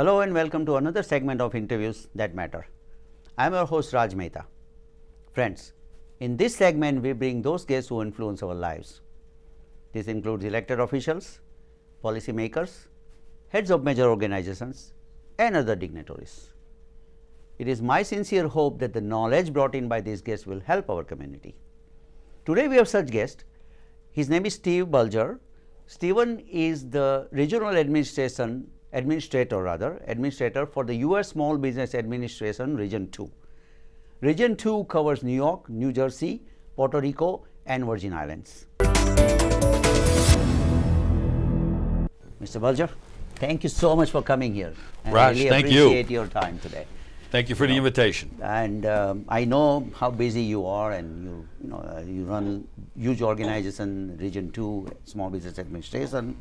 Hello and welcome to another segment of Interviews That Matter. I am your host Raj Mehta. Friends, in this segment we bring those guests who influence our lives. This includes elected officials, policy makers, heads of major organizations and other dignitaries. It is my sincere hope that the knowledge brought in by these guests will help our community. Today we have such guest. His name is Steve Bulger. Steven is the Regional Administrator for the U.S. Small Business Administration Region 2. Region 2 covers New York, New Jersey, Puerto Rico and Virgin Islands. Mr. Bulger, thank you so much for coming here. Raj, really thank you. appreciate your time today. Thank you for the invitation. And I know how busy you are, and you run huge organization, Region 2, Small Business Administration,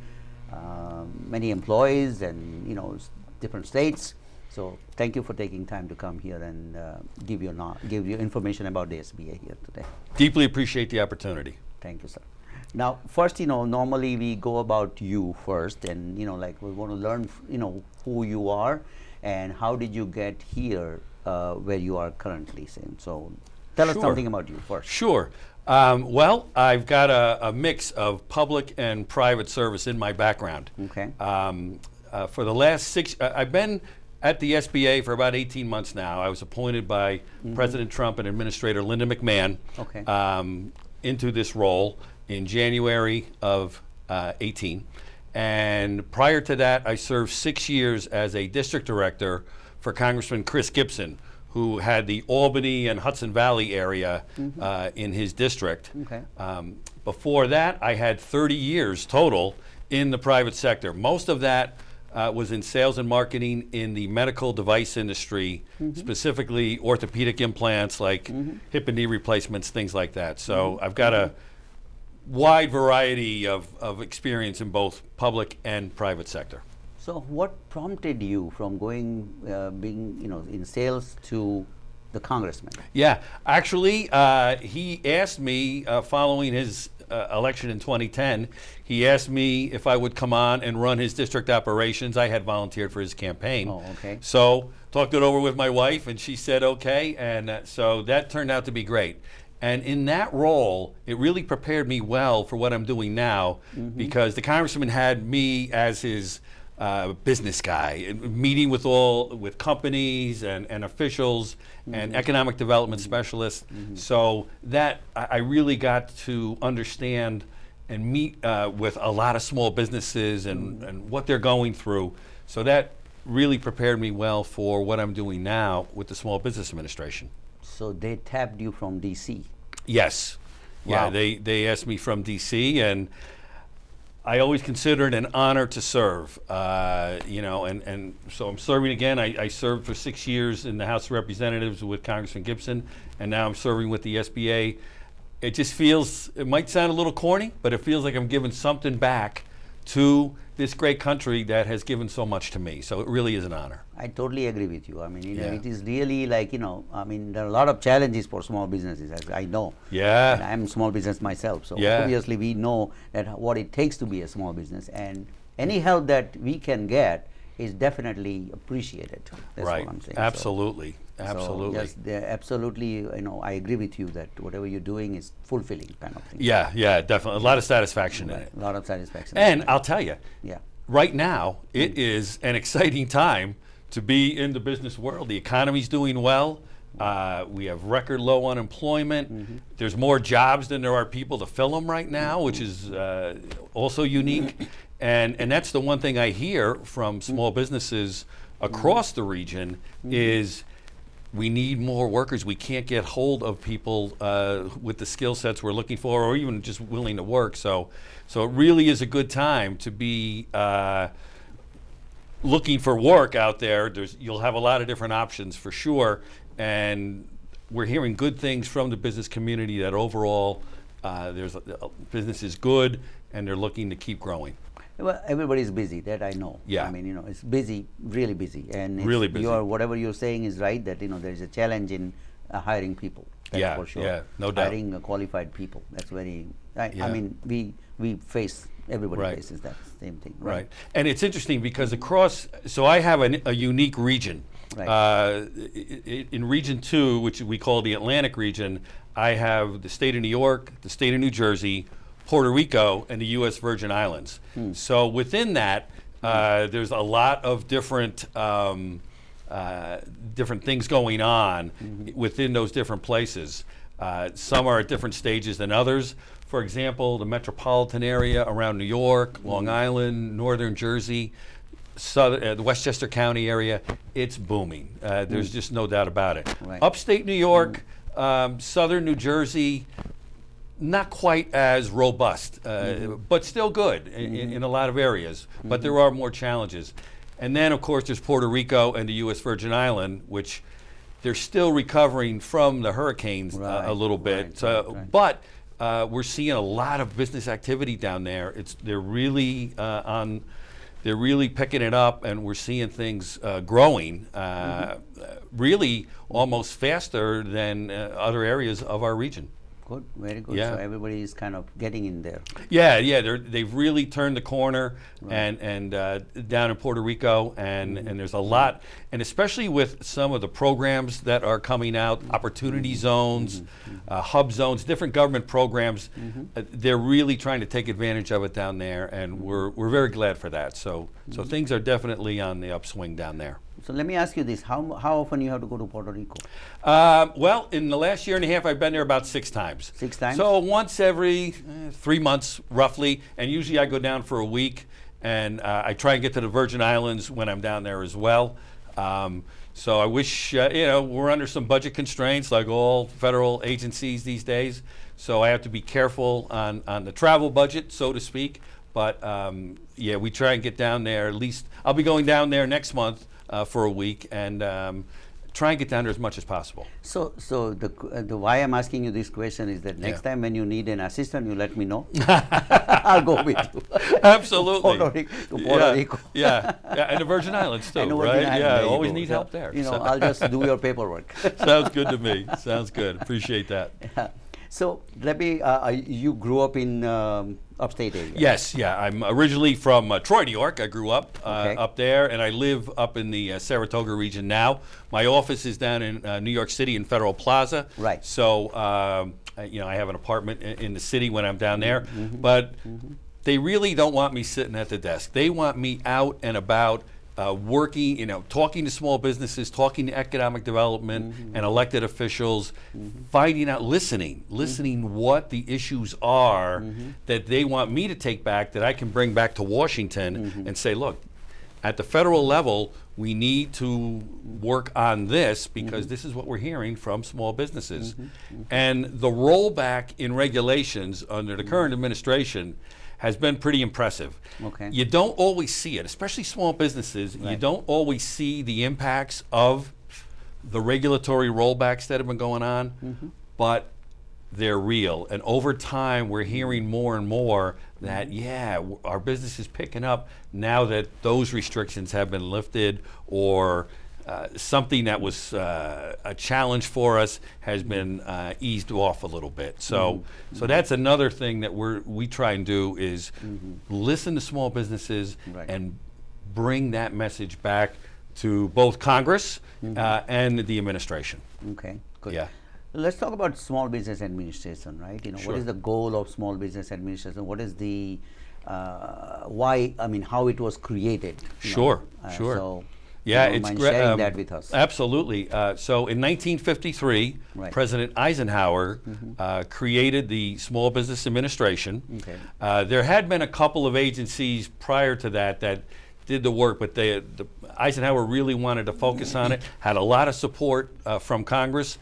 many employees, and different states. So thank you for taking time to come here and give you information about the SBA here today. Deeply appreciate the opportunity. Thank you, sir. Now, first, normally we go about you first, and we want to learn, who you are and how did you get here where you are currently. So tell us something about you first. Sure. Well, I've got a mix of public and private service in my background. Okay. For the last I've been at the SBA for about 18 months now. I was appointed by President Trump and Administrator Linda McMahon into this role in January of 18. And prior to that, I served 6 years as a district director for Congressman Chris Gibson, who had the Albany and Hudson Valley area in his district. Okay. Before that, I had 30 years total in the private sector. Most of that was in sales and marketing in the medical device industry, specifically orthopedic implants like hip and knee replacements, things like that. So I've got a wide variety of experience in both public and private sector. So what prompted you from being in sales to the congressman? Yeah, actually, he asked me following his election in 2010, he asked me if I would come on and run his district operations. I had volunteered for his campaign. Oh, okay. So talked it over with my wife and she said okay, and so that turned out to be great. And in that role, it really prepared me well for what I'm doing now, because the congressman had me as his business guy, meeting with companies and officials and economic development specialists. So that I really got to understand and meet with a lot of small businesses and what they're going through. So that really prepared me well for what I'm doing now with the Small Business Administration. So they tapped you from DC? Yes. Wow. Yeah, they asked me from DC, and I always consider it an honor to serve, and so I'm serving again. I served for 6 years in the House of Representatives with Congressman Gibson, and now I'm serving with the SBA. It just feels, it might sound a little corny, but it feels like I'm giving something back to this great country that has given so much to me. So it really is an honor. I totally agree with you. I mean, it is really like, there are a lot of challenges for small businesses, as I know. Yeah. And I'm a small business myself, so obviously we know that what it takes to be a small business, and any help that we can get is definitely appreciated. That's right. what I'm saying. Absolutely. Absolutely. So yes, absolutely. I agree with you that whatever you're doing is fulfilling kind of thing. Yeah, definitely. A lot of satisfaction in it. A lot of satisfaction. And I'll tell you, yeah, right now it is an exciting time to be in the business world. The economy's doing well. We have record low unemployment. There's more jobs than there are people to fill them right now, which is also unique. And that's the one thing I hear from small businesses across the region is we need more workers. We can't get hold of people with the skill sets we're looking for, or even just willing to work. So it really is a good time to be looking for work out there. You'll have a lot of different options for sure, and we're hearing good things from the business community that overall business is good and they're looking to keep growing. Well, everybody's busy, that I know. Yeah. I mean, it's busy, really busy. And really busy. Whatever you're saying is right, that, there's a challenge in hiring people. That's for sure. Yeah, no doubt. Hiring qualified people. That's very, I mean, we face Everybody Right. faces that same thing. Right. And it's interesting because so I have a unique region. Right. In Region 2, which we call the Atlantic region, I have the state of New York, the state of New Jersey, Puerto Rico, and the U.S. Virgin Islands. So within that, there's a lot of different things going on within those different places. Some are at different stages than others. For example, the metropolitan area around New York, Long Island, Northern Jersey, the Westchester County area, it's booming. There's just no doubt about it. Right. Upstate New York, Southern New Jersey, not quite as robust, but still good in a lot of areas. But there are more challenges. And then, of course, there's Puerto Rico and the U.S. Virgin Island, which they're still recovering from the hurricanes a little bit. But we're seeing a lot of business activity down there. They're really picking it up, and we're seeing things growing really almost faster than other areas of our region. Good, very good. Yeah. So everybody is kind of getting in there. Yeah, they've really turned the corner, and down in Puerto Rico, and there's a lot, and especially with some of the programs that are coming out, opportunity zones, hub zones, different government programs, they're really trying to take advantage of it down there, and we're very glad for that. So things are definitely on the upswing down there. So let me ask you this: how often you have to go to Puerto Rico? Well, in the last year and a half, I've been there about 6 times. 6 times? So once every 3 months, roughly, and usually I go down for a week, and I try and get to the Virgin Islands when I'm down there as well. So I wish, we're under some budget constraints like all federal agencies these days, so I have to be careful on the travel budget, so to speak. But we try and get down there. At least I'll be going down there next month for a week, and try and get down there as much as possible. So the why I'm asking you this question is that next time when you need an assistant, you let me know. I'll go with you. Absolutely. to Puerto Rico. And the Virgin Islands too, And the right? Virgin Islands, there you Always go. need So, help there. I'll just do your paperwork. Sounds good to me. Sounds good. Appreciate that. So let me. You grew up in upstate area. Yes, I'm originally from Troy, New York. I grew up up there, and I live up in the Saratoga region now. My office is down in New York City in Federal Plaza. Right. So, I have an apartment in the city when I'm down there. But they really don't want me sitting at the desk. They want me out and about, working, talking to small businesses, talking to economic development and elected officials, finding out, listening what the issues are that they want me to take back, that I can bring back to Washington and say, look, at the federal level, we need to work on this because this is what we're hearing from small businesses. And the rollback in regulations under the current administration has been pretty impressive. Okay. You don't always see it, especially small businesses. You don't always see the impacts of the regulatory rollbacks that have been going on, but they're real. And over time, we're hearing more and more that, our business is picking up now that those restrictions have been lifted, or something that was a challenge for us has been eased off a little bit. So that's another thing that we try and do is listen to small businesses and bring that message back to both Congress and the administration. Okay, good. Yeah. Let's talk about small business administration, right? What is the goal of small business administration? What is the why? I mean, how it was created? Sure. So, it's mind great. sharing that with us. Absolutely. So in 1953, President Eisenhower created the Small Business Administration. Okay. There had been a couple of agencies prior to that did the work, but Eisenhower really wanted to focus on it, had a lot of support from Congress,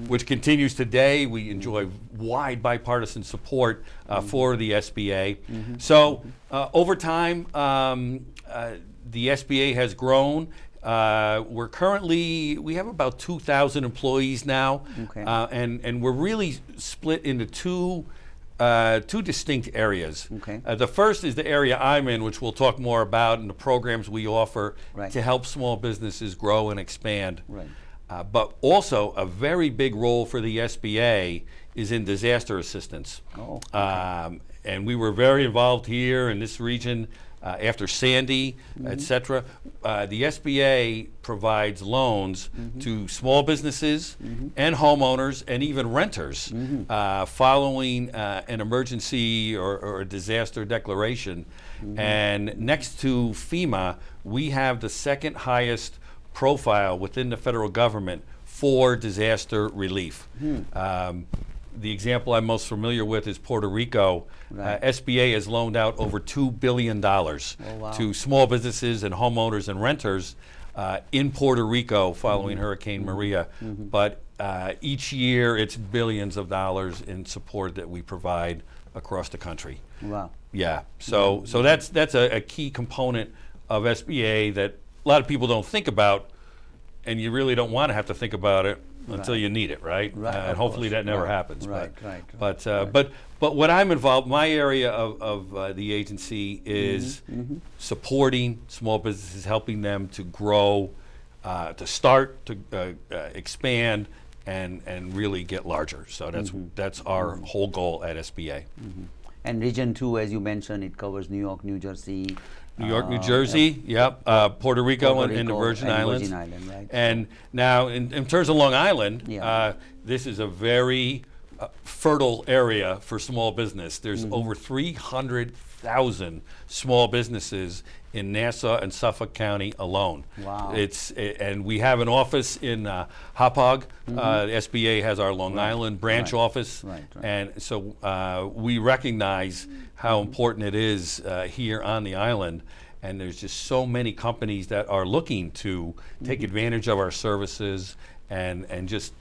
which continues today. We enjoy wide bipartisan support for the SBA. So over time, the SBA has grown. We have about 2,000 employees now, and we're really split into two distinct areas. The first is the area I'm in, which we'll talk more about, and the programs we offer to help small businesses grow and expand. But also a very big role for the SBA is in disaster assistance. and we were very involved here in this region after Sandy, et cetera. The SBA provides loans to small businesses and homeowners and even renters following an emergency or a disaster declaration. And next to FEMA, we have the second highest profile within the federal government for disaster relief. The example I'm most familiar with is Puerto Rico. SBA has loaned out over $2 billion to small businesses and homeowners and renters in Puerto Rico following Hurricane Maria. But each year it's billions of dollars in support that we provide across the country. Wow. Yeah, so that's a key component of SBA that a lot of people don't think about, and you really don't want to have to think about it until you need it, right? And hopefully that never happens. But what I'm involved, my area of the agency is supporting small businesses, helping them to grow, to start, to expand, and really get larger. So that's our whole goal at SBA. And Region 2, as you mentioned, it covers New York, New Jersey. New York, New Jersey, Puerto Rico, and the Virgin Islands. Right. And now, in terms of Long Island, this is a very fertile area for small business. There's over 300,000 small businesses in Nassau and Suffolk County alone. Wow. And we have an office in Hauppauge. The SBA has our Long Island branch office. And so we recognize how important it is here on the island. And there's just so many companies that are looking to take advantage of our services and just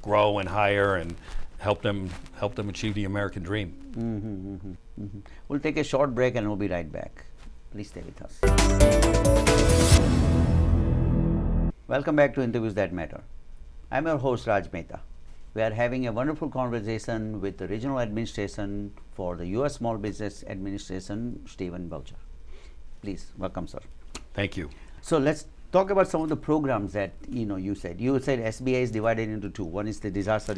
grow and hire and help them achieve the American dream. We'll take a short break and we'll be right back. Please stay with us. Welcome back to Interviews That Matter. I'm your host Raj Mehta. We are having a wonderful conversation with the Regional Administration for the U.S. Small Business Administration, Stephen Bulger. Please welcome, sir. Thank you. So let's talk about some of the programs that you said. You said SBA is divided into two. One is the disaster.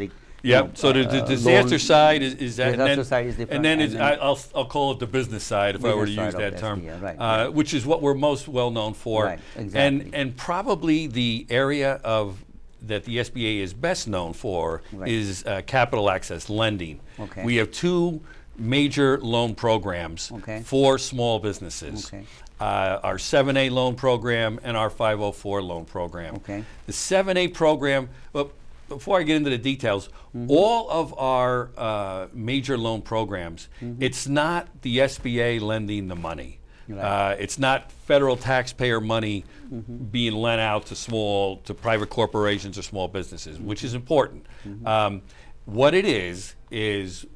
So the disaster side is that, disaster side is different, and then I'll call it the business side if I were to use that term, SBA, which is what we're most well known for, Right, exactly. and probably the area that the SBA is best known for is capital access lending. Okay. We have two major loan programs for small businesses. Our 7A loan program and our 504 loan program. The 7A program, well, before I get into the details, all of our major loan programs, it's not the SBA lending the money. It's not federal taxpayer money being lent out to private corporations or small businesses, which is important. What it is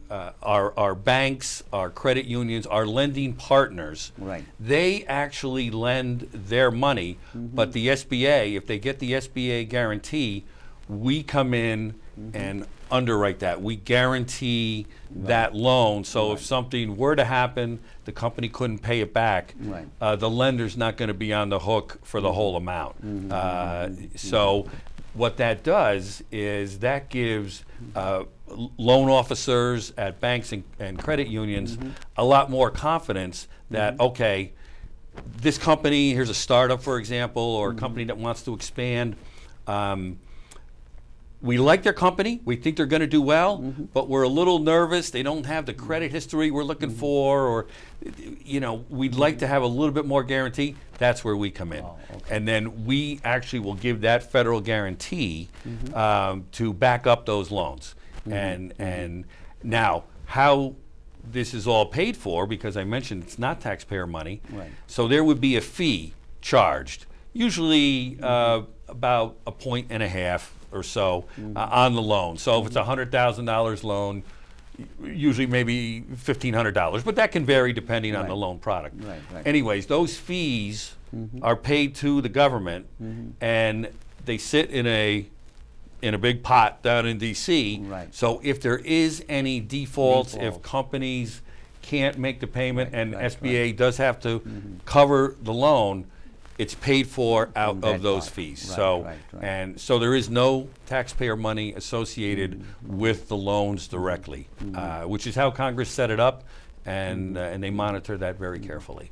our banks, our credit unions, our lending partners, they actually lend their money, but the SBA, if they get the SBA guarantee, we come in and underwrite that. We guarantee that loan, so if something were to happen, the company couldn't pay it back, the lender's not going to be on the hook for the whole amount. So what that does is that gives loan officers at banks and credit unions a lot more confidence that, okay, this company, here's a startup, for example, or a company that wants to expand. We like their company, we think they're going to do well, but we're a little nervous. They don't have the credit history we're looking for, or we'd like to have a little bit more guarantee. That's where we come in. And then we actually will give that federal guarantee to back up those loans. And now, how this is all paid for, because I mentioned it's not taxpayer money, so there would be a fee charged, usually about 1.5 points or so on the loan. So if it's a $100,000 loan, usually maybe $1,500, but that can vary depending on the loan product. Anyways, those fees are paid to the government, and they sit in a big pot down in DC. So if there is any defaults, if companies can't make the payment, and SBA does have to cover the loan, it's paid for out that of those part. fees. Right, So right, right. and so there is no taxpayer money associated with the loans directly, which is how Congress set it up, and they monitor that very carefully.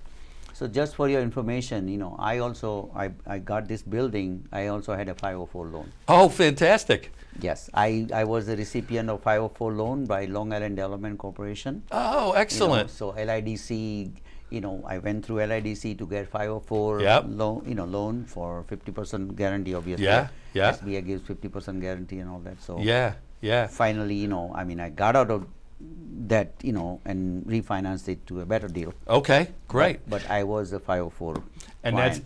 So just for your information, I got this building. I also had a 504 loan. Oh, fantastic! Yes, I was the recipient of 504 loan by Long Island Development Corporation. Oh, excellent. So LIDC, I went through LIDC to get 504 Yep. loan for 50% guarantee, obviously. Yeah, yeah. SBA gives 50% guarantee and all that. So Yeah. finally, I got out of that, and refinanced it to a better deal. Okay, great. But I was a 504 And client.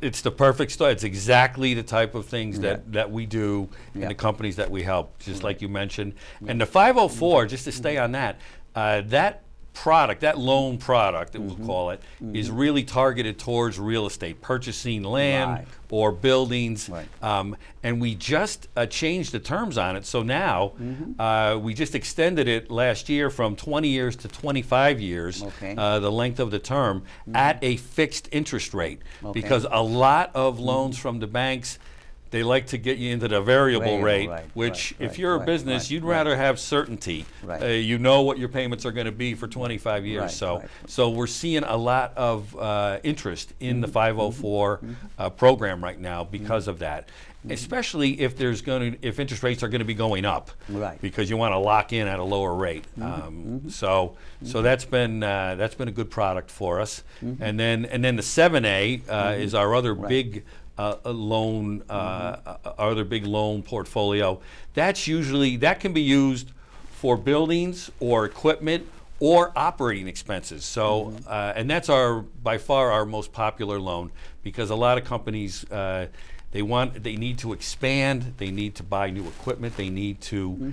it's the perfect story. It's exactly the type of things Yeah. that we do in Yeah. the companies that we help, just like you mentioned. And the 504, just to stay on that, that product, that loan product, that we'll call it, is really targeted towards real estate, purchasing land Right. or buildings. Right. And we just changed the terms on it. So now we just extended it last year from 20 years to 25 years, Okay. the length of the term, at a fixed interest rate. Okay. Because a lot of loans from the banks, they like to get you into the variable Variable, rate, right, which right, if you're a right, business, right, you'd right. rather have certainty. Right. You know what your payments are going to be for 25 years. Right, so right. so we're seeing a lot of interest in the 504 program right now because of that. Especially if if interest rates are going to be going up, Right. because you want to lock in at a lower rate. So that's been a good product for us. And then the 7A is our other big loan, our other big loan portfolio. That can be used for buildings or equipment or operating expenses. So and that's by far our most popular loan, because a lot of companies they need to expand, they need to buy new equipment, they need to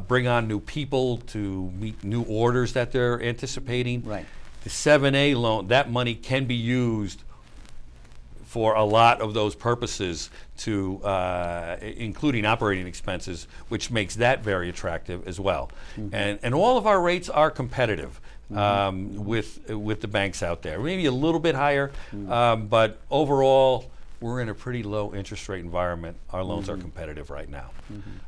bring on new people to meet new orders that they're anticipating. Right. The 7A loan, that money can be used for a lot of those purposes, to including operating expenses, which makes that very attractive as well. And all of our rates are competitive with the banks out there. Maybe a little bit higher, but overall, we're in a pretty low interest rate environment. Our loans are competitive right now.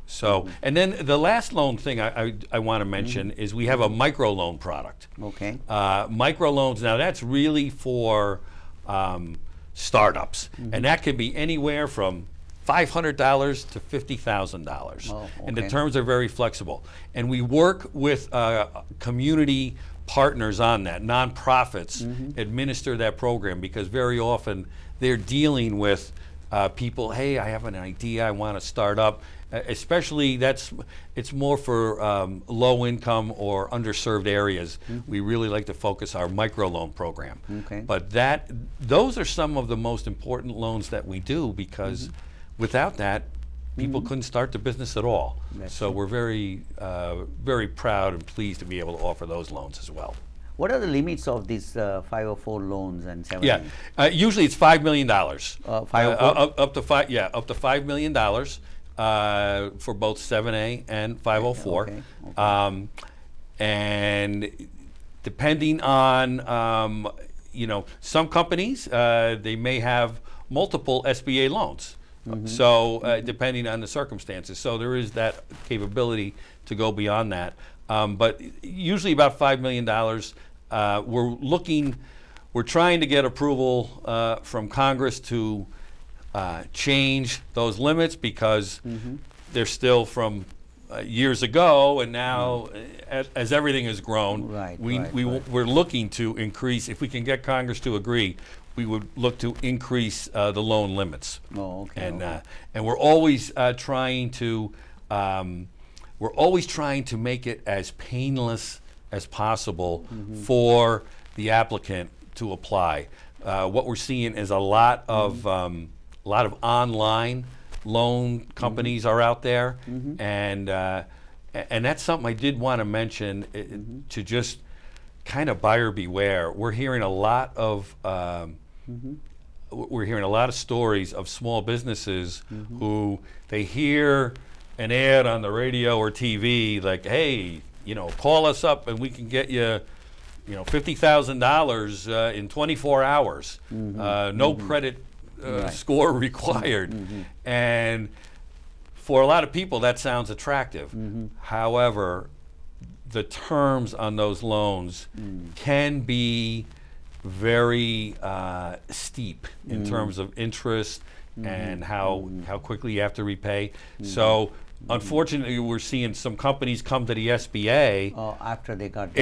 So, and then the last loan thing I want to mention is we have a micro loan product. Okay. Micro loans, now that's really for startups, and that can be anywhere from $500 to $50,000. Oh, And the okay. terms are very flexible. And we work with community partners on that. Nonprofits administer that program, because very often they're dealing with people, hey, I have an idea, I want to start up. Especially it's more for low income or underserved areas. We really like to focus our microloan program. Okay. But those are some of the most important loans that we do, because without that, people couldn't start the business at all. That's So true. we're very, very proud and pleased to be able to offer those loans as well. What are the limits of these 504 loans and 7A? Yeah, usually it's $5 million. 504? Up to $5 million for both 7A and 504. Okay, okay. And depending on, some companies, they may have multiple SBA loans. So depending on the circumstances. So there is that capability to go beyond that. But usually about $5 million. We're trying to get approval from Congress to change those limits, because they're still from years ago, and now as everything has grown, Right, we're looking to increase. If we can get Congress to agree, we would look to increase the loan limits. Oh, okay. And we're always trying to make it as painless as possible for the applicant to apply. What we're seeing is a lot of online loan companies are out there, and that's something I did want to mention, to just kind of buyer beware. We're hearing a lot of stories of small businesses who they hear an ad on the radio or TV like, hey, call us up and we can get you $50,000 in 24 hours, no credit score required, and for a lot of people that sounds attractive. However, the terms on those loans can be very steep in terms of interest and how quickly you have to repay. So unfortunately, we're seeing some companies come to the SBA after they got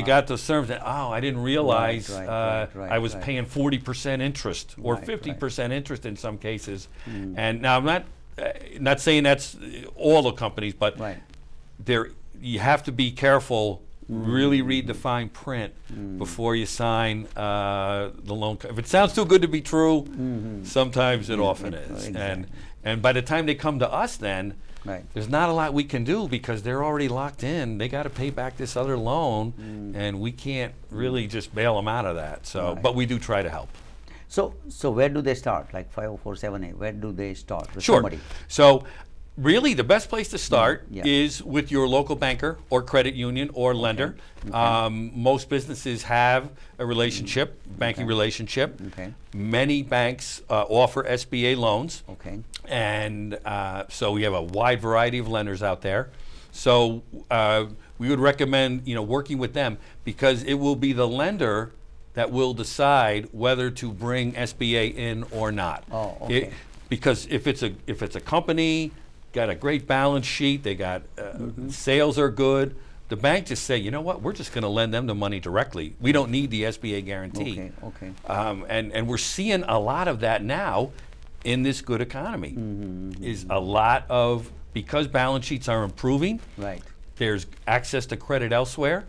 got those terms. And, I didn't realize I was paying 40% interest or 50% interest in some cases. And now I'm not saying that's all the companies, but you have to be careful. Really read the fine print before you sign the loan. If it sounds too good to be true, sometimes it often is. Exactly. And by the time they come to us, then there's not a lot we can do because they're already locked in. They got to pay back this other loan, and we can't really just bail them out of that. So, but we do try to help. So where do they start? Like 50478, where do they start with Sure. somebody? So really the best place to start is with your local banker or credit union or lender. Most businesses have a relationship, banking relationship. Many banks offer SBA loans. And so we have a wide variety of lenders out there. So we would recommend working with them because it will be the lender that will decide whether to bring SBA in or not. Because if it's a company, got a great balance sheet, they got sales are good, the bank just say, you know what, we're just going to lend them the money directly. We don't need the SBA guarantee. And we're seeing a lot of that now in this good economy. Is a lot of, because balance sheets are improving, there's access to credit elsewhere.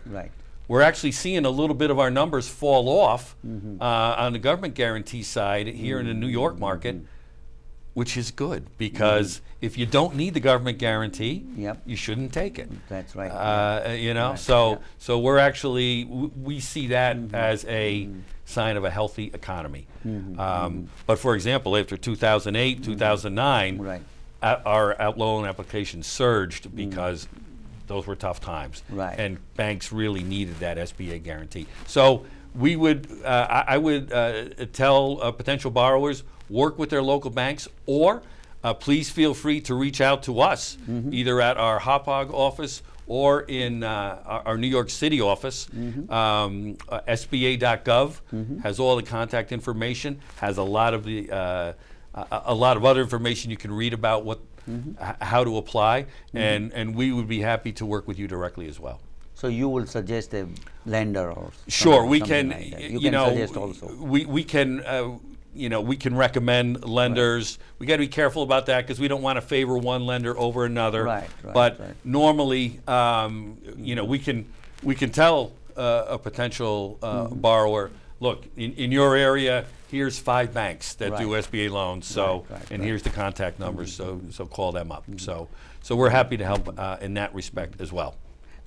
We're actually seeing a little bit of our numbers fall off on the government guarantee side here in the New York market, which is good because if you don't need the government guarantee, you shouldn't take it. That's right. So we're actually, we see that as a sign of a healthy economy. But for example, after 2008, 2009, our loan applications surged because those were tough times. And banks really needed that SBA guarantee. So we would, I would tell potential borrowers, work with their local banks, or please feel free to reach out to us, either at our Hauppauge office or in our New York City office. SBA.gov has all the contact information, has a lot of other information you can read about what, how to apply, and we would be happy to work with you directly as well. So you will suggest a lender or sure, we can. Like that. You can suggest also. We can. We can recommend lenders. We got to be careful about that because we don't want to favor one lender over another. But normally, we can tell a potential borrower, look, in your area, here's 5 banks that do SBA loans. So, and here's the contact numbers. So call them up. So we're happy to help in that respect as well.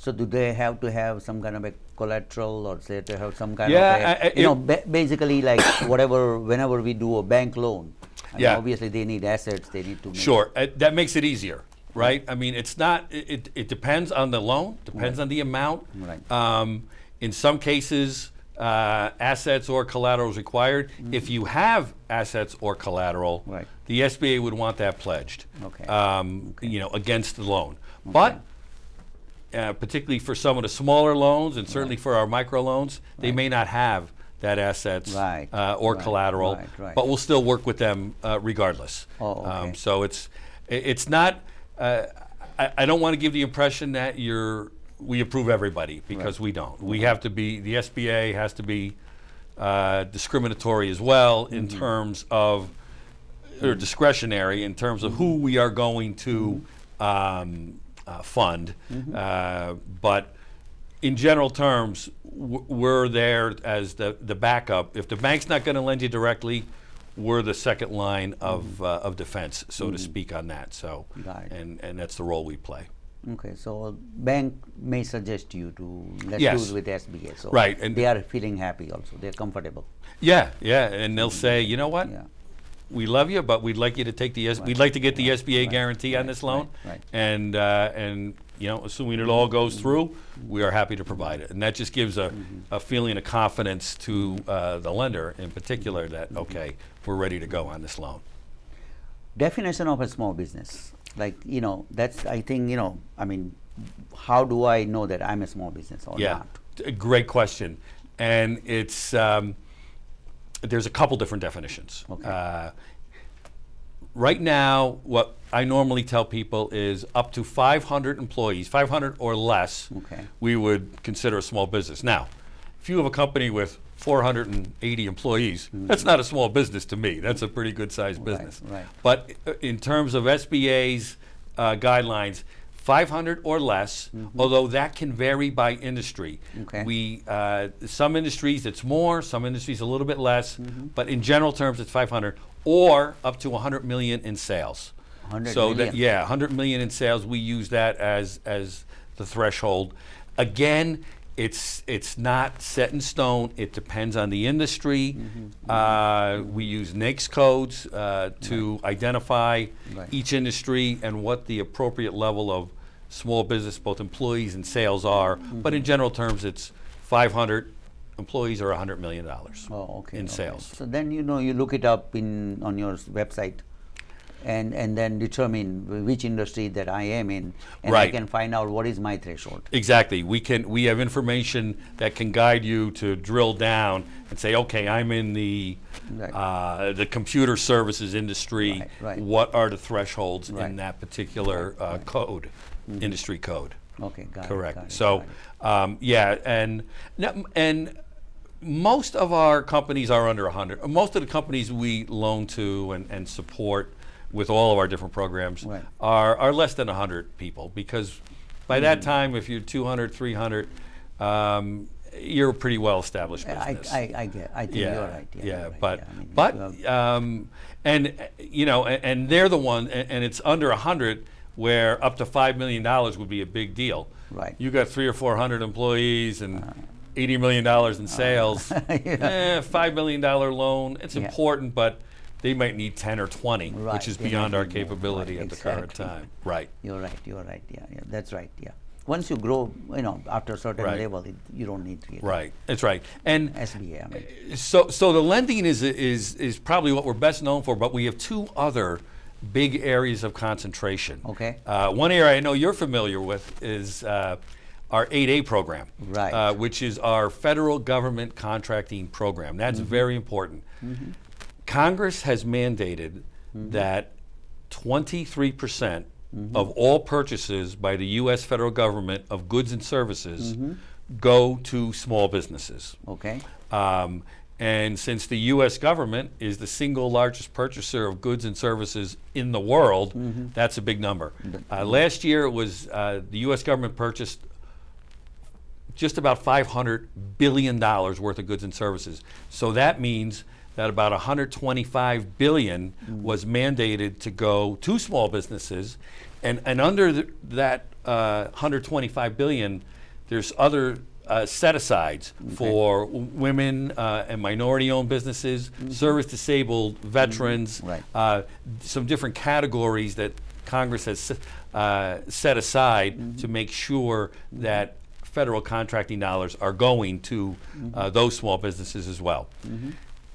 So do they have to have some kind of a collateral, or say to have some kind of a, basically like whenever we do a bank loan, obviously they need assets, they need to make that makes it easier, right? I mean, it's not, it depends on the loan, depends on the amount. In some cases, assets or collateral is required. If you have assets or collateral, the SBA would want that pledged, against the loan. But particularly for some of the smaller loans and certainly for our micro loans, they may not have that assets or collateral, but we'll still work with them regardless. So it's not, I don't want to give the impression that we approve everybody, because we don't. We have to be, the SBA has to be discriminatory as well in terms of, or discretionary in terms of who we are going to fund, but in general terms, we're there as the backup. If the bank's not going to lend you directly, we're the second line of defense, so to speak, on that. So, and that's the role we play. Okay, so bank may suggest you to let's do it with SBA. So and they are feeling happy also. They're comfortable. And they'll say, you know what? We love you, but we'd like you to take we'd like to get the SBA guarantee on this loan, and assuming it all goes through, we are happy to provide it. And that just gives a feeling of confidence to the lender in particular that, okay, we're ready to go on this loan. Definition of a small business, like, that's, I think, I mean, how do I know that I'm a small business or Yeah, not? a great question. And it's, there's a couple different definitions. Okay. Right now, what I normally tell people is up to 500 employees, 500 or less, Okay. we would consider a small business. Now, if you have a company with 480 employees, that's not a small business to me. That's a pretty good sized business. Right. But in terms of SBA's guidelines, 500 or less, although that can vary by industry. Okay. We some industries it's more, some industries a little bit less, but in general terms it's 500 or up to 100 million in sales. 100 so million. that 100 million in sales, we use that as the threshold. Again, it's not set in stone. It depends on the industry. We use NAICS codes to identify each industry and what the appropriate level of small business, both employees and sales are. But in general terms, it's 500 employees or $100 million in sales. So then you look it up on your website, and then determine which industry that I am in, and I Right. can find out what is my threshold. Exactly. We have information that can guide you to drill down and say, okay, I'm in the computer services industry. Right. What are the thresholds Right. in that particular code, industry code? Okay, got it. Correct. got it, So, got it. and most of our companies are under 100. Most of the companies we loan to and support with all of our different programs Right. are less than 100 people, because by that time, if you're 200, 300, you're a pretty well-established business. I think you're right. Yeah, Yeah, you're right. but Yeah, I mean, and they're the one, and it's under 100, where up to $5 million would be a big deal. Right. You got 300 or 400 employees and $80 million in sales. $5 million loan. It's important, but they might need 10 or 20, Right, which is they beyond might our need more. capability Right, at the current exactly. time. Right. You're right. Yeah, that's right. Yeah. Once you grow, after a certain Right. level, you don't need to. Right. That's right. And SBA. I mean, so the lending is probably what we're best known for, but we have two other big areas of concentration. Okay. One area I know you're familiar with is our 8A program, Right. which is our federal government contracting program. That's very important. Congress has mandated that 23% of all purchases by the U.S. federal government of goods and services go to small businesses. okay. And since the U.S. government is the single largest purchaser of goods and services in the world, that's a big number. Last year, it was the U.S. government purchased just about $500 billion worth of goods and services. So that means that about $125 billion was mandated to go to small businesses, and under that $125 billion, there's other set-asides for women and minority-owned businesses, service-disabled veterans, some different categories that Congress has set aside to make sure that federal contracting dollars are going to those small businesses as well.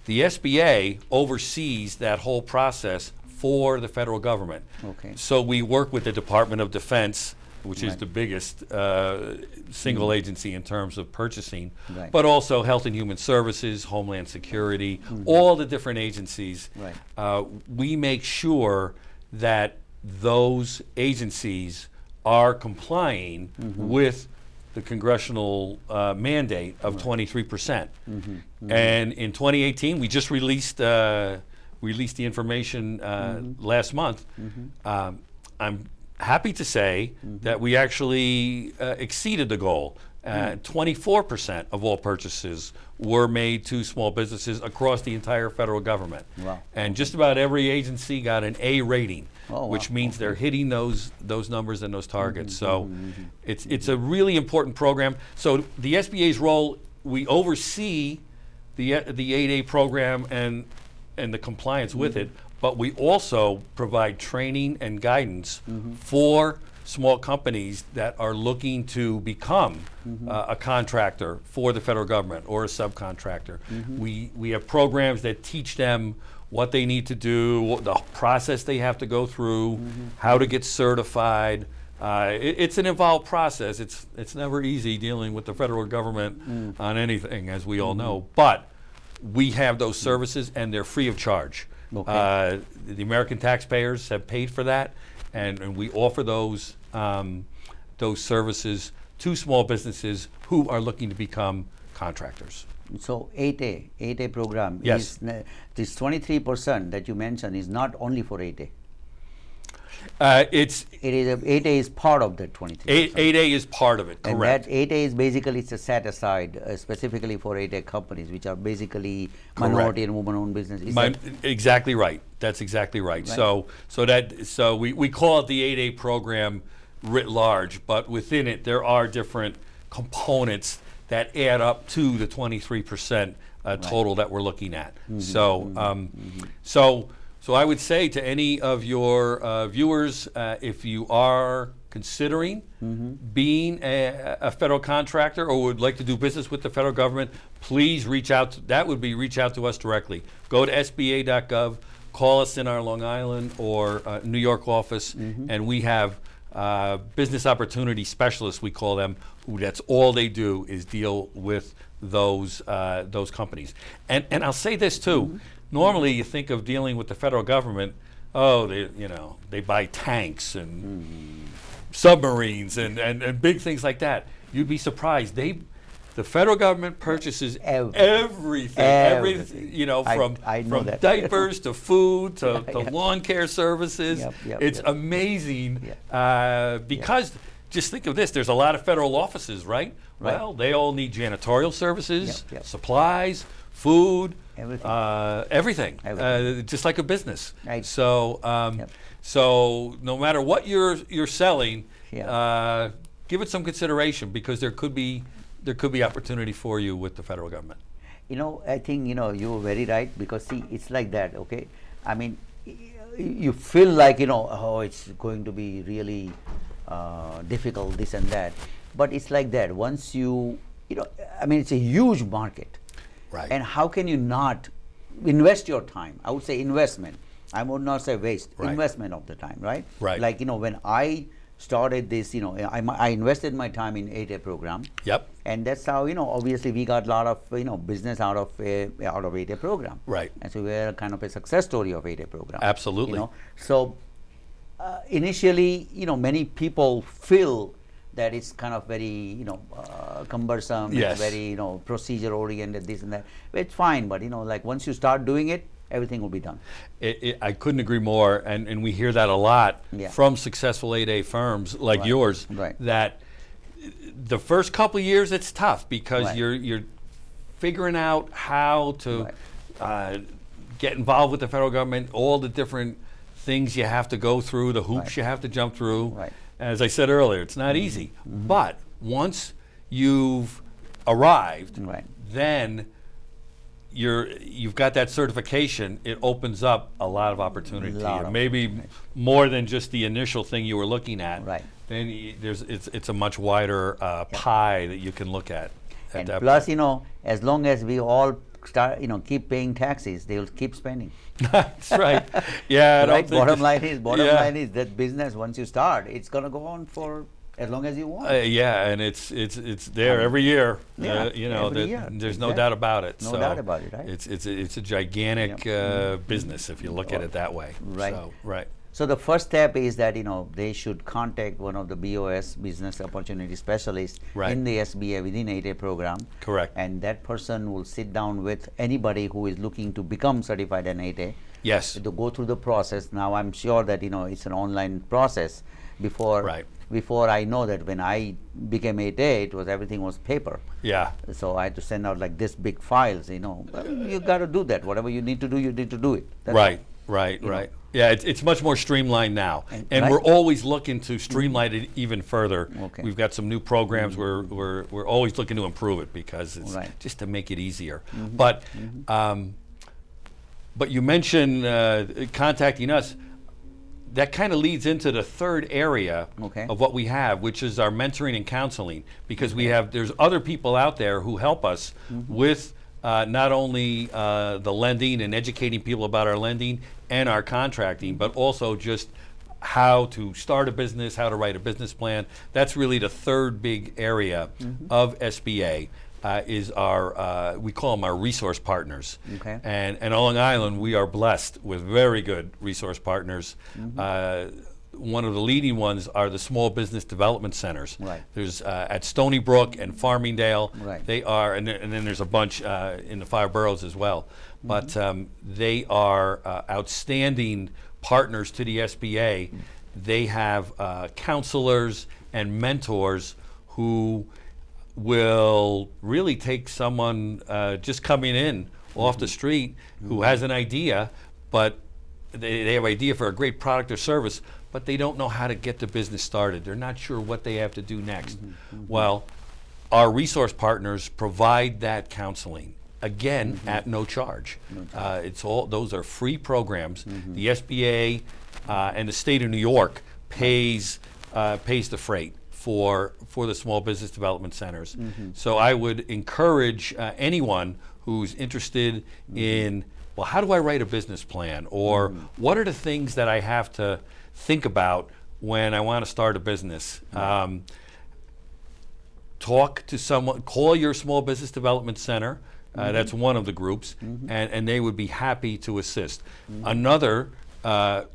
The SBA oversees that whole process for the federal government. Okay. So we work with the Department of Defense, which is the biggest single agency in terms of purchasing, but also Health and Human Services, Homeland Security, all the different agencies. We make sure that those agencies are complying with the congressional mandate of 23%. And in 2018, we just released the information last month. I'm happy to say that we actually exceeded the goal. 24% of all purchases were made to small businesses across the entire federal government. Wow. And just about every agency got an A rating, which wow. means they're hitting those numbers and those targets. So it's a really important program. So the SBA's role, we oversee the 8A program and the compliance with it, but we also provide training and guidance for small companies that are looking to become a contractor for the federal government or a subcontractor. We have programs that teach them what they need to do, the process they have to go through, how to get certified. It's an involved process. It's never easy dealing with the federal government on anything, as we all know. But we have those services, and they're free of charge. Okay. The American taxpayers have paid for that, and we offer those services to small businesses who are looking to become contractors. So 8A program, Yes. This 23% that you mentioned is not only for 8A. It's 8A is part of that 23%. 8A is part of it, And correct? that 8A is basically it's a set aside specifically for 8A companies, which are basically minority and woman-owned businesses. Exactly right. That's exactly right. Right. So we call it the 8A program writ large, but within it there are different components that add up to the 23% total that we're looking at. So I would say to any of your viewers, if you are considering being a federal contractor or would like to do business with the federal government, please reach out. Reach out to us directly. Go to SBA.gov, call us in our Long Island or New York office, and we have business opportunity specialists, we call them, who that's all they do is deal with those companies. And I'll say this too. Normally, you think of dealing with the federal government. Oh, they buy tanks and submarines and big things like that. You'd be surprised. The federal government purchases everything. I know from that. diapers to food to lawn care services. It's amazing because just think of this. There's a lot of federal offices, right? Well, they all need janitorial services, supplies, food. Everything. Just like a business. Right. So, so no matter what you're selling, give it some consideration because there could be opportunity for you with the federal government. I think you were very right because see, it's like that. Okay, I mean, you feel like oh, it's going to be really difficult, this and that, but it's like that. Once I mean, it's a huge market. Right. And how can you not invest your time? I would say investment. I would not say waste. Right. Investment of the time, right? Right. Like when I started this, I invested my time in 8A program. Yep. And that's how obviously we got a lot of business out of 8A program. Right. And so we're kind of a success story of 8A program. Absolutely. So initially, many people feel that it's kind of very, cumbersome, Yes. it's very, procedure oriented, this and that. It's fine, but like once you start doing it, everything will be done. I couldn't agree more, and we hear that a lot from successful 8A firms like yours. Right. That the first couple of years it's tough because you're figuring out how to get involved with the federal government, all the different things you have to go through, the hoops you have to jump through. Right. As I said earlier, it's not easy. But once you've arrived, then you've got that certification. It opens up a lot of opportunity to you. Maybe more than just the initial thing you were looking at. Right. Then it's a much wider pie that you can look at. And plus, as long as we all start, keep paying taxes, they will keep spending. That's right. Yeah. I don't think Bottom line is that business. Once you start, it's gonna go on for as long as you want. And it's there every year. Every year. There's no doubt about it. No doubt about it, right? It's a gigantic business if you look at it that way. Right. So, right. So the first step is that they should contact one of the BOS, business opportunity specialists in the SBA within 8A program. Correct. And that person will sit down with anybody who is looking to become certified in 8A. Yes. To go through the process. Now I'm sure that it's an online process. Before I know that when I became 8A, everything was paper. Yeah. So I had to send out like this big files. You got to do that. Whatever you need to do, you need to do it. That's Right. Yeah, it's much more streamlined now, and we're always looking to streamline it even further. Okay. We've got some new programs where we're always looking to improve it because it's just to make it easier. But you mentioned contacting us. that kind of leads into the third area Okay. of what we have, which is our mentoring and counseling, because there's other people out there who help us with not only the lending and educating people about our lending and our contracting, but also just how to start a business, how to write a business plan. That's really the third big area of SBA. Is our we call them our resource partners. Okay. And on Long Island, we are blessed with very good resource partners. One of the leading ones are the small business development centers. Right. There's at Stony Brook and Farmingdale. Right. They are, and then there's a bunch in the 5 boroughs as well. But they are outstanding partners to the SBA. They have counselors and mentors who will really take someone just coming in off the street who has an idea, but they have an idea for a great product or service, but they don't know how to get the business started. They're not sure what they have to do next. Well, our resource partners provide that counseling, again, at no charge. Those are free programs. The SBA and the state of New York pays the freight for the small business development centers. So I would encourage anyone who's interested in, well, how do I write a business plan? Or what are the things that I have to think about when I want to start a business? Talk to someone, call your small business development center. That's one of the groups, and they would be happy to assist. Another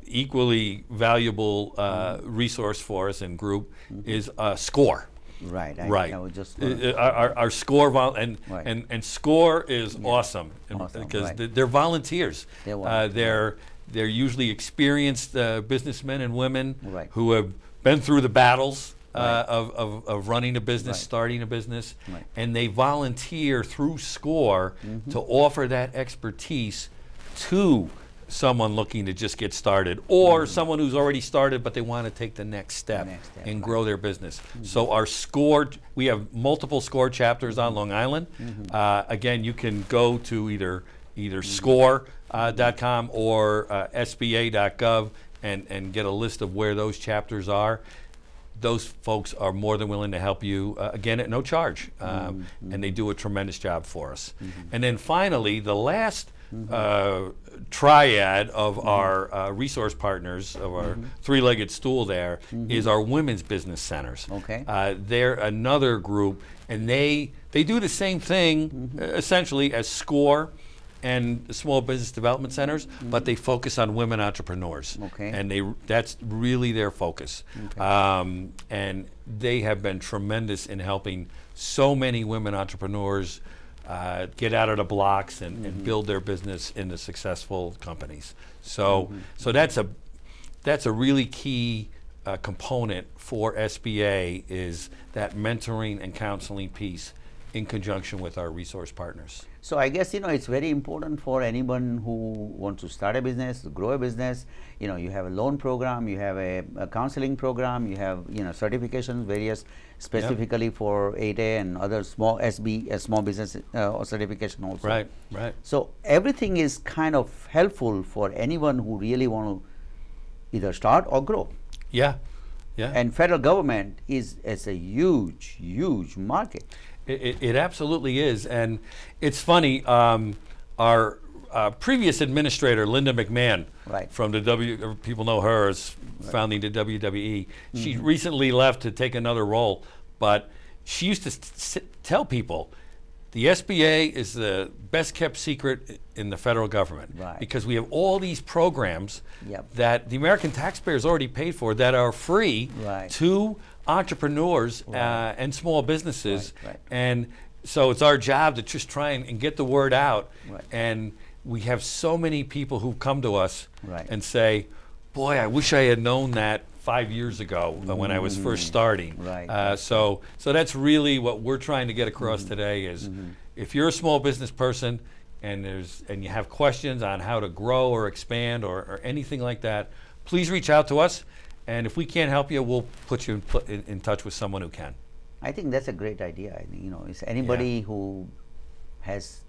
equally valuable resource for us and group is SCORE. Right. Right. I was just Our SCORE Right. and SCORE is awesome Awesome, because right. they're volunteers. They're volunteers, They're usually experienced businessmen and women Right. who have been through the battles Right. of running a business, Right. starting a business, Right. and they volunteer through SCORE to offer that expertise to someone looking to just get started, or someone who's already started but they want to take the next step, and right. grow their business. So our SCORE, we have multiple SCORE chapters on Long Island. Again, you can go to either score.com or sba.gov and get a list of where those chapters are. Those folks are more than willing to help you, again, at no charge, and they do a tremendous job for us. And then finally, the last triad of our resource partners, of our three-legged stool there, is our women's business centers. Okay. They're another group, and they do the same thing, essentially, as SCORE and the small business development centers, but they focus on women entrepreneurs. Okay. And that's really their focus. Okay. And they have been tremendous in helping so many women entrepreneurs get out of the blocks and build their business into successful companies. So that's a really key component for SBA, is that mentoring and counseling piece in conjunction with our resource partners. So I guess it's very important for anyone who wants to start a business, to grow a business. You have a loan program, you have a counseling program, you have certifications, various specifically for 8A and other small business certification also. Right. So everything is kind of helpful for anyone who really want to either start or grow. Yeah. And federal government is a huge market. It absolutely is, and it's funny. Our previous administrator, Linda McMahon, Right. from the people know her as founding the WWE. She recently left to take another role, but she used to tell people, the SBA is the best kept secret in the federal government, Right. because we have all these programs Yep. that the American taxpayers already paid for that are free Right. to entrepreneurs and small businesses. Right. And so it's our job to just try and get the word out. Right. And we have so many people who come to us Right. and say, boy, I wish I had known that 5 years ago when I was first starting. Right. So that's really what we're trying to get across today is, if you're a small business person and you have questions on how to grow or expand or anything like that, please reach out to us. And if we can't help you, we'll put you in touch with someone who can. I think that's a great idea. It's anybody who has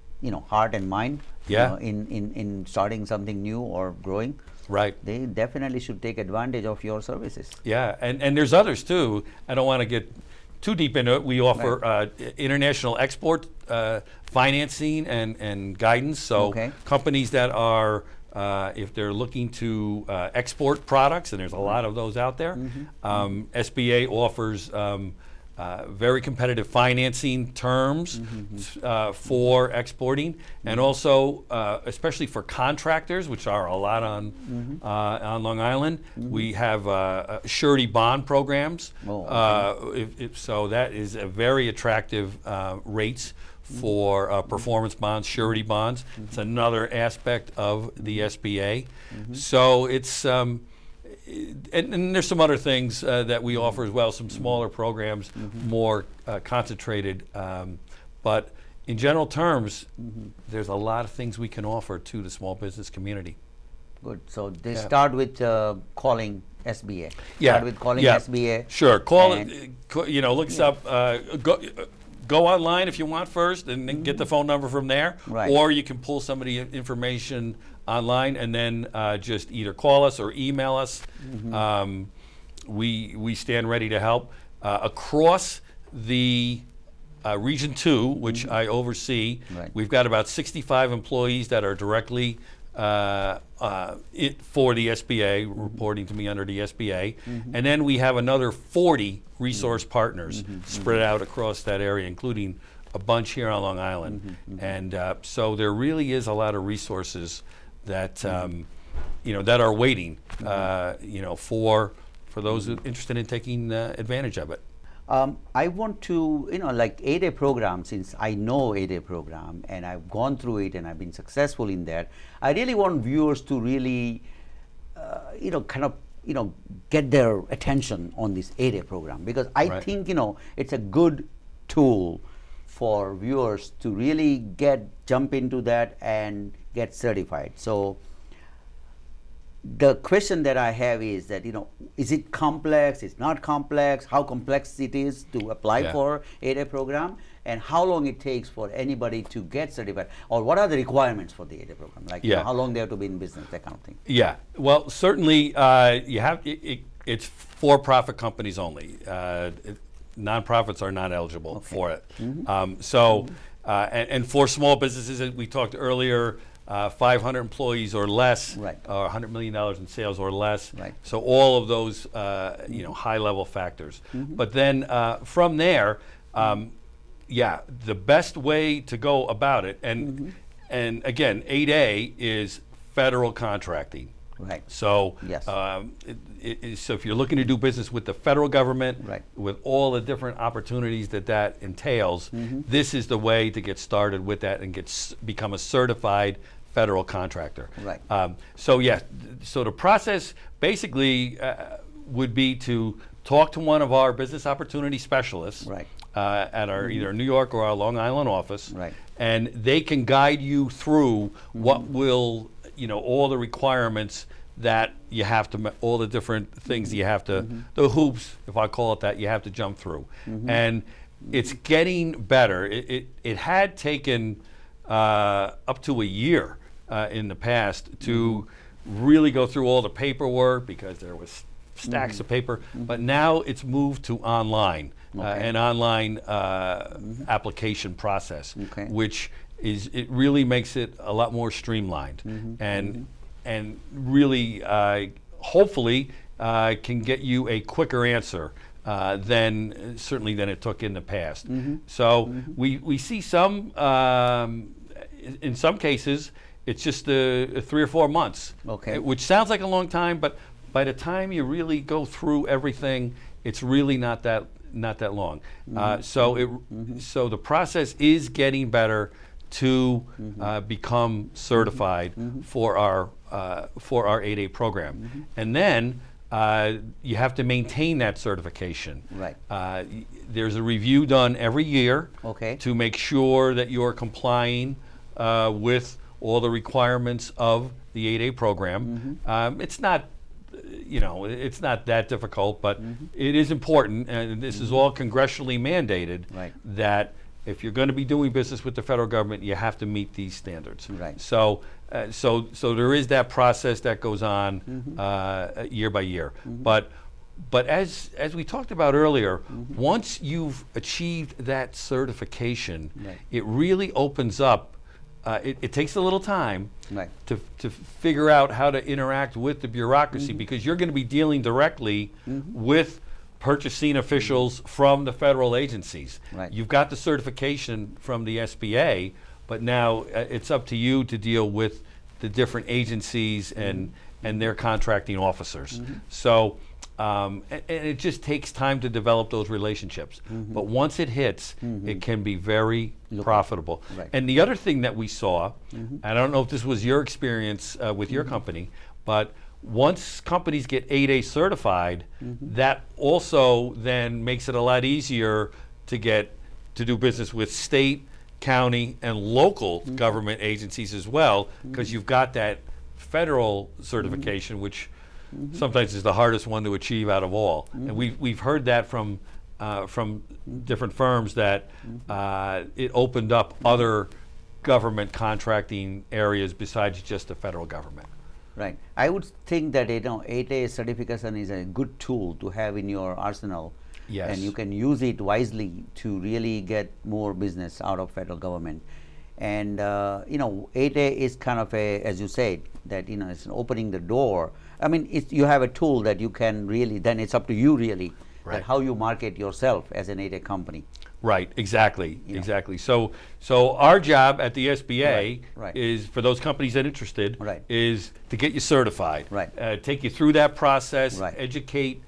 heart and mind, Yeah. in starting something new or growing, Right. they definitely should take advantage of your services. Yeah, and there's others too. I don't want to get too deep into it. We offer international export financing and guidance. So Okay. companies that are, if they're looking to export products, and there's a lot of those out there, SBA offers very competitive financing terms for exporting, and also especially for contractors, which are a lot on Long Island. We have surety bond programs. Oh, okay. So that is a very attractive rates for performance bonds, surety bonds. It's another aspect of the SBA. So it's and there's some other things that we offer as well, some smaller programs, more concentrated. But in general terms, there's a lot of things we can offer to the small business community. Good. So they start with calling SBA. Yeah. Start with calling Yeah. SBA. Sure. Call and- it. Look us up. Go online if you want first, and then get the phone number from there. Right. Or you can pull some of the information online, and then just either call us or email us. We stand ready to help across the Region 2, which I oversee. Right. We've got about 65 employees that are directly for the SBA, reporting to me under the SBA. And then we have another 40 resource partners spread out across that area, including a bunch here on Long Island. And so there really is a lot of resources that that are waiting for those who are interested in taking advantage of it. I want to, like 8A program, since I know 8A program and I've gone through it and I've been successful in that, I really want viewers to really, get their attention on this 8A program, because I Right. think, it's a good tool for viewers to really jump into that and get certified. So the question that I have is that, is it complex? It's not complex? How complex it is to apply Yeah. for 8A program, and how long it takes for anybody to get certified, or what are the requirements for the 8A program? Like, Yeah. how long they have to be in business, that kind of thing. Yeah, well, certainly you have it's for-profit companies only. Nonprofits are not eligible for it. And for small businesses, as we talked earlier, 500 employees or less, Right. or $100 million in sales or less. Right. So all of those, high-level factors. But then from there, the best way to go about it, and again, 8A is federal contracting. Right. So, Yes. so if you're looking to do business with the federal government, Right. with all the different opportunities that entails, this is the way to get started with that and become a certified federal contractor. Right. So the process basically would be to talk to one of our business opportunity specialists Right. at our either New York or our Long Island office, Right. and they can guide you through what will, all the requirements that you have to, all the different things you have to, the hoops, if I call it that, you have to jump through. And it's getting better. It had taken up to a year in the past to really go through all the paperwork, because there was stacks of paper, but now it's moved to online, an online application process, Okay. which it really makes it a lot more streamlined, and really hopefully can get you a quicker answer than it took in the past. So we see some in some cases it's just 3 or 4 months, Okay. which sounds like a long time, but by the time you really go through everything, it's really not that long. So the process is getting better to become certified for our 8A program, and then you have to maintain that certification. Right. There's a review done every year Okay. to make sure that you're complying with all the requirements of the 8A program. It's not, it's not that difficult, but it is important, and this is all congressionally mandated, Right. that if you're going to be doing business with the federal government, you have to meet these standards. Right. So there is that process that goes on year by year. But as we talked about earlier, once you've achieved that certification, Right. it really opens up. It takes a little time Right. to figure out how to interact with the bureaucracy, because you're going to be dealing directly with purchasing officials from the federal agencies. Right. You've got the certification from the SBA, but now it's up to you to deal with the different agencies and their contracting officers. So and it just takes time to develop those relationships. But once it hits, it can be very profitable. Right. And the other thing that we saw, and I don't know if this was your experience with your company, but once companies get 8A certified, that also then makes it a lot easier to do business with state, county, and local government agencies as well, because you've got that federal certification, which sometimes is the hardest one to achieve out of all. And we've heard that from different firms that it opened up other government contracting areas besides just the federal government. Right. I would think that 8A certification is a good tool to have in your arsenal. Yes. And you can use it wisely to really get more business out of federal government. And 8A is kind of as you said, that it's opening the door. I mean, you have a tool that you can really, then it's up to you really, Right. that how you market yourself as an 8A company. Right, exactly, exactly. So our job at the SBA Right. is, for those companies that are interested, Right. is to get you certified. Right. Take you through that process, Right. educate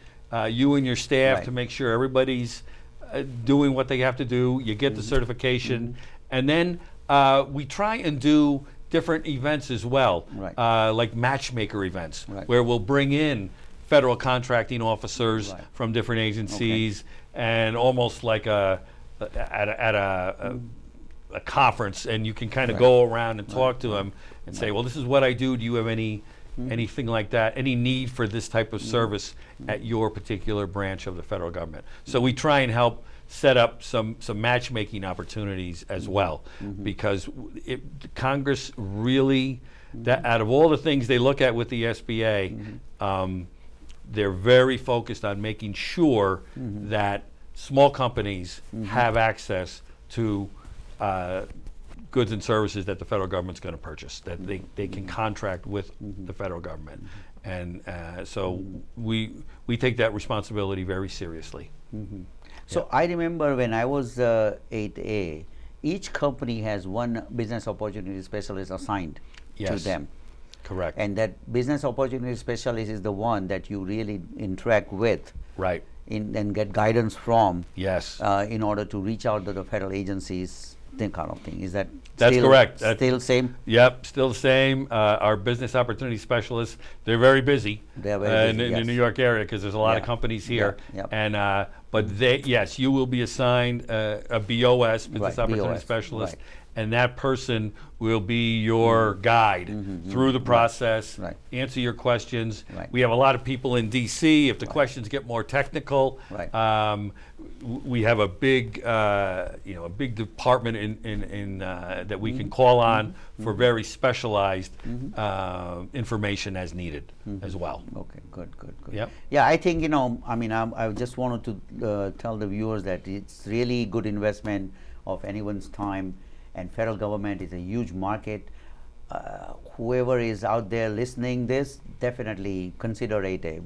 you and your staff Right. to make sure everybody's doing what they have to do. You get the certification, and then we try and do different events as well, Right. like matchmaker events, Right. where we'll bring in federal contracting officers Right. from different agencies, and almost like at a conference, and you can kind of Right. go around and talk to them and say, well, this is what I do. Do you have anything like that? Any need for this type of service at your particular branch of the federal government? So we try and help set up some matchmaking opportunities as well, because Congress really, that out of all the things they look at with the SBA, they're very focused on making sure that small companies have access to goods and services that the federal government's going to purchase, that they can contract with the federal government. And so we take that responsibility very seriously. So I remember when I was 8A, each company has one business opportunity specialist assigned to Yes. them. Correct. And that business opportunity specialist is the one that you really interact with Right. and get guidance from Yes. in order to reach out to the federal agencies, that kind of thing. Is that That's still, correct. Still same? Yep, still the same. Our business opportunity specialists, they're very busy, They're very busy, in the yes. New York area, because there's a lot of Yeah. companies here. Yeah, yeah. And but yes, you will be assigned a BOS, business Right, opportunity BOS, specialist, right. and that person will be your guide through the process, Right. answer your questions. Right. We have a lot of people in DC. If the questions get more technical, Right. We have a big, a big department in that we can call on for very specialized information as needed as well. Okay, good. Yep. Yeah, I think, I just wanted to tell the viewers that it's really good investment of anyone's time, and federal government is a huge market. Whoever is out there listening this, definitely consider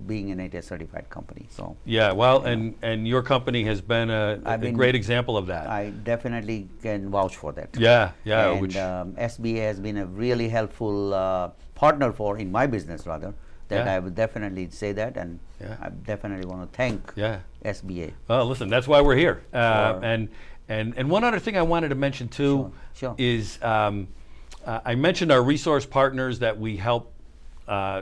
being an 8A certified company. So Yeah, well, and your company has been a great example of that. I definitely can vouch for that. Yeah. And Which, SBA has been a really helpful partner in my business rather. That Yeah. I would definitely say that, and Yeah. I definitely want to thank Yeah. SBA. Well, listen, that's why we're here. Sure. And one other thing I wanted to mention too Sure. is I mentioned our resource partners that we help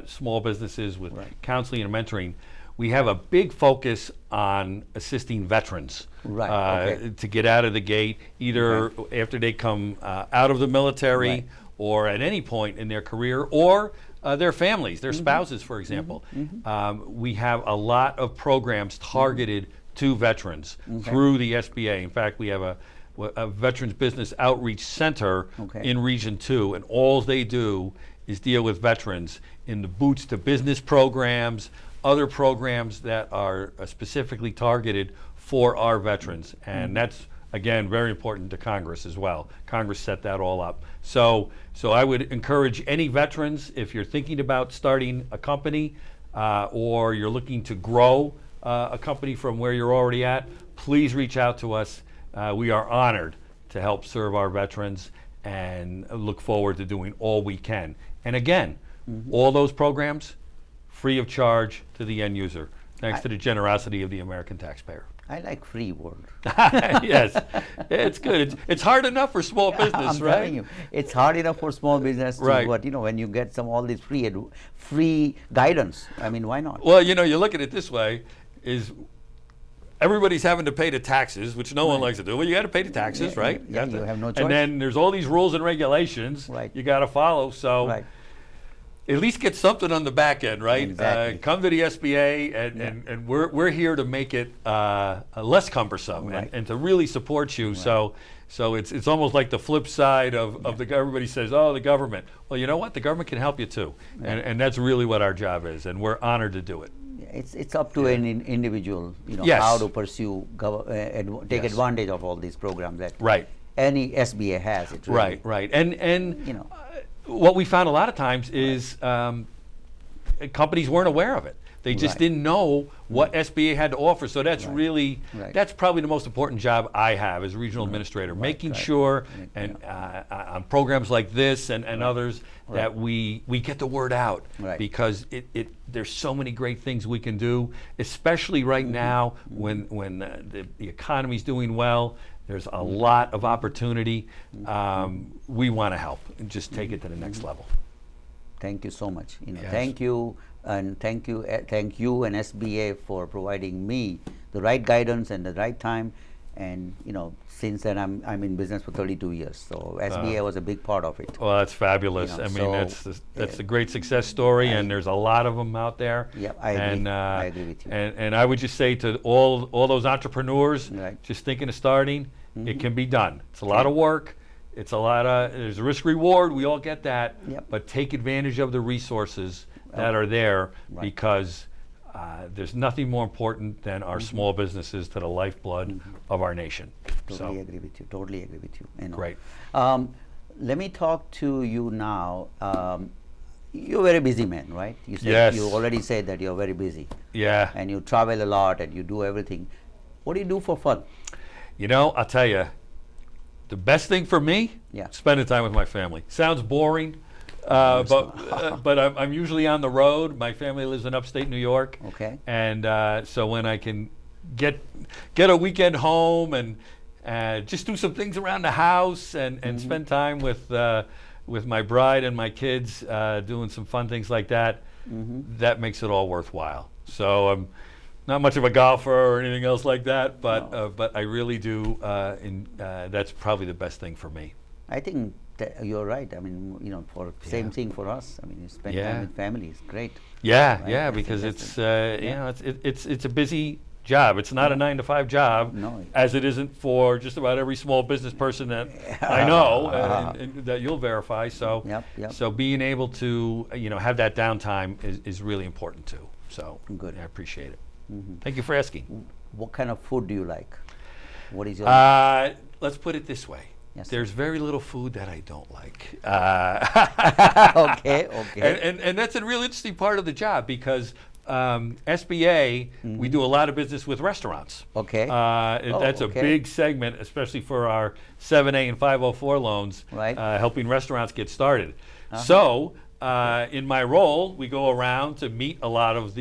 small businesses with Right. counseling and mentoring. We have a big focus on assisting veterans Right, okay. to get out of the gate, either after they come out of the military Right. or at any point in their career, or their families, their Mm-hmm. spouses, for example. We have a lot of programs targeted to veterans through the SBA. In fact, we have a Veterans Business Outreach Center Okay. in Region 2, and all they do is deal with veterans in the Boots to Business programs, other programs that are specifically targeted for our veterans. And that's, again, very important to Congress as well. Congress set that all up. So I would encourage any veterans, if you're thinking about starting a company or you're looking to grow a company from where you're already at, please reach out to us. We are honored to help serve our veterans and look forward to doing all we can. And again, all those programs free of charge to the end user, thanks to the generosity of the American taxpayer. I like free word. Yes, it's good. It's hard enough for small business, I'm right? telling you, it's hard enough for small business to, Right. but when you get all this free guidance, I mean, why not? Well, you look at it this way, is everybody's having to pay the taxes, which no one likes to do. Well, you got to pay the taxes, Yeah, right? yeah, you have no choice. And then there's all these rules and regulations Right. you got to follow. So Right. at least get something on the back end, right? Exactly. Come to the SBA, and we're here to make it less cumbersome Right. and to really support you. So it's almost like the flip side of everybody says, oh, the government. Well, you know what? The government can help you too, and that's really what our job is, and we're honored to do it. It's up to an individual, Yes. how to pursue, take Yes. advantage of all these programs that Right. any SBA has. It really, Right. And You know. what we found a lot of times is companies weren't aware of it. They just Right. didn't know what SBA had to offer. So that's Right. really, Right. that's probably the most important job I have as regional administrator, making right. sure Yeah. and on programs like this and others that we get the word out, Right. because there's so many great things we can do, especially right now when the economy's doing well. There's a lot of opportunity. We want to help and just take it to the next level. Thank you so much. Yes. Thank you, and thank you and SBA for providing me the right guidance and the right time. And since then I'm in business for 32 years, so SBA was a big part of it. Well, that's fabulous. I mean, that's a great success story, and there's a lot of them out there. Yep, I agree. And, I agree with you. And I would just say to all those entrepreneurs, Right. just thinking of starting, it can be done. It's a lot of work. It's there's a risk reward. We all get that. Yep. But take advantage of the resources that are there, Right. because there's nothing more important than our small businesses to the lifeblood of our nation. Totally agree with you. Totally agree with you. Great. Let me talk to you now. You're a very busy man, right? You said, Yes. You already said that you're very busy, Yeah. and you travel a lot, and you do everything. What do you do for fun? I'll tell you, the best thing for me, Yeah. spending time with my family. Sounds boring, but I'm usually on the road. My family lives in upstate New York. Okay. And so when I can get a weekend home and just do some things around the house and spend time with my bride and my kids, doing some fun things like that, that makes it all worthwhile. So I'm not much of a golfer or anything else like that, but I really do. That's probably the best thing for me. I think you're right. I mean, same thing for us. I mean, you spend Yeah. time with family. It's great. Yeah, Right, yeah, that's because fantastic. it's a busy job. It's not a 9-to-5 job, No. as it isn't for just about every small business person that I know and that you'll verify. So, Yep. so being able to have that downtime is really important too. So, Good. I appreciate it. Thank you for asking. What kind of food do you like? What is your Let's put it this way. Yes, sir. There's very little food that I don't like. Okay. And that's a real interesting part of the job, because SBA, we do a lot of business with restaurants. Okay. That's a okay. big segment, especially for our 7A and 504 loans, Right. helping restaurants get started. So, in my role, we go around to meet a lot of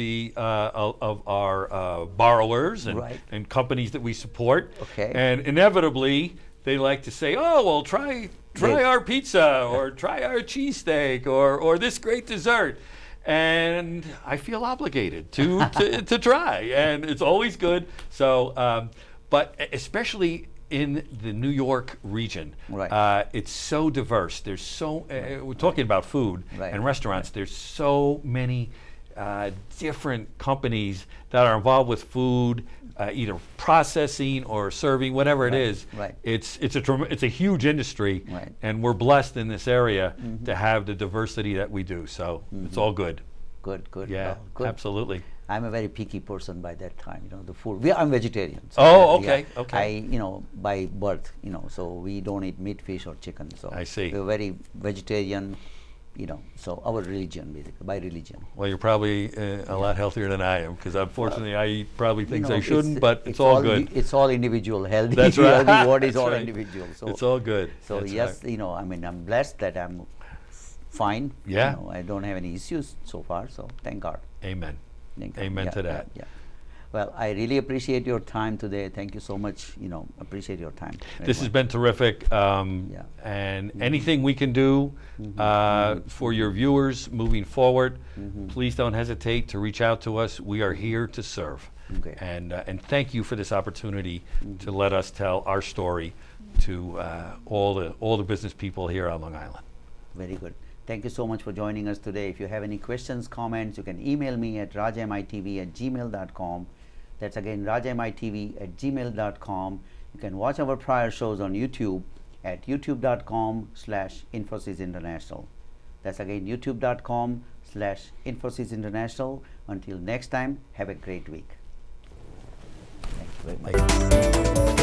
our borrowers Right. and companies that we support. Okay. And inevitably, they like to say, "Oh, well, try Yeah. our pizza, or try our cheesesteak, or this great dessert." And I feel obligated to try, and it's always good. So, but especially in the New York region, Right. it's so diverse. There's we're talking about food Right. and restaurants. There's so many different companies that are involved with food, either processing or serving, whatever it is. Right. It's a huge industry, Right. and we're blessed in this area to have the diversity that we do. So it's all good. Good, good. Yeah, Well, good. absolutely. I'm a very picky person by that time, you know, the food. I'm vegetarian. So Oh, yeah, okay, okay. I, you know, by birth, you know, so we don't eat meat, fish, or chicken. So I see. we're very vegetarian, you know, so our religion, basically, by religion. Well, you're probably a lot healthier than I am, because unfortunately I eat probably things You know, I shouldn't, but it's all good. It's all individual. Healthy, That's right. healthy body is That's all right. individual. So It's all good. So That's yes, right. you know, I mean, I'm blessed that I'm fine. Yeah. You know, I don't have any issues so far. So thank God. Amen. Thank God. Amen Yeah, to that. Yeah. Well, I really appreciate your time today. Thank you so much. You know, appreciate your time. very This has much. been terrific, Yeah. and anything we can do for your viewers moving forward, please don't hesitate to reach out to us. We are here to serve. Okay. And thank you for this opportunity to let us tell our story to all the business people here on Long Island. Very good. Thank you so much for joining us today. If you have any questions, comments, you can email me at rajmitv@gmail.com. That's again rajmitv@gmail.com. You can watch our prior shows on YouTube at youtube.com/Infosys International. That's again youtube.com/Infosys International. Until next time, have a great week. Thank you very much.